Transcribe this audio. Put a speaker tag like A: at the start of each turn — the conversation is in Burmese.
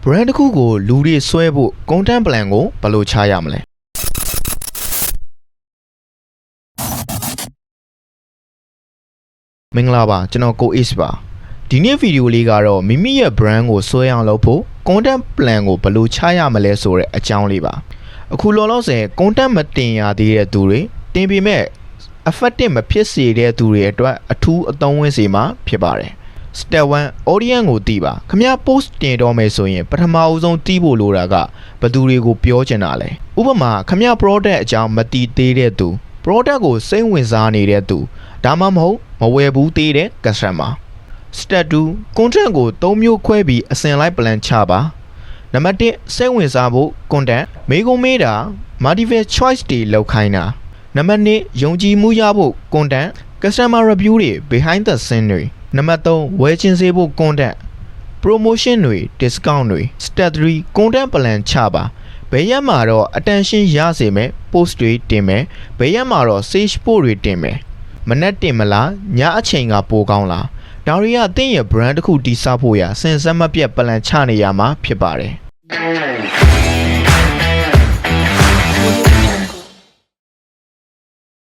A: brand တစ်ခုကိုလူတွေဆွဲဖို့ content plan ကိုဘယ်လိုချရမလဲမင်္ဂလာပါကျွန်တော်ကို Ace ပါဒီနေ့ဗီဒီယိုလေးကတော့မိမိရဲ့ brand ကိုဆွဲအောင်လုပ်ဖို့ content plan ကိုဘယ်လိုချရမလဲဆိုတဲ့အကြောင်းလေးပါအခုလောလောဆယ် content မတင်ရသေးတဲ့သူတွေတင်ပေမဲ့ effective မဖြစ်စေတဲ့သူတွေအတွက်အထူးအသုံးဝင်စေမှာဖြစ်ပါတယ် Step 1 audience ကိုတီးပါခင်ဗျာ post တင်တော့မယ်ဆိုရင်ပထမအဦးဆုံးတီးဖို့လိုတာကဘယ်သူတွေကိုပြောချင်တာလဲဥပမာခင်ဗျာ product အကြောင်းမတီးသေးတဲ့သူ product ကိုစိတ်ဝင်စားနေတဲ့သူဒါမှမဟုတ်မဝယ်ဘူးသေးတဲ့ customer Step 2 content ကို3မျိုးခွဲပြီးအစဉ်လိုက် plan ချပါနံပါတ်1စိတ်ဝင်စားဖို့ content မေးခွန်းမေးတာ multiple choice တွေလောက်ခိုင်းတာနံပါတ်2ယုံကြည်မှုရဖို့ content customer review တွေ behind the scene တွေနံပါတ်3ဝယ်ချင်စေဖို့ content promotion တွေ discount တွေ Step 3 content plan ချပါဘယ်ရက်မှာတော့ attention ရစေမယ် post တွေတင်မယ်ဘယ်ရက်မှာတော့ sage post တွေတင်မယ်မနေ့တင်မလားညအချိန်ကပိုကောင်းလားဒါတွေကသင်ရဲ့ brand တစ်ခုတည်ဆောက်ဖို့ရာစဉ်ဆက်မပြတ် plan ချနေရမှာဖြစ်ပါတယ်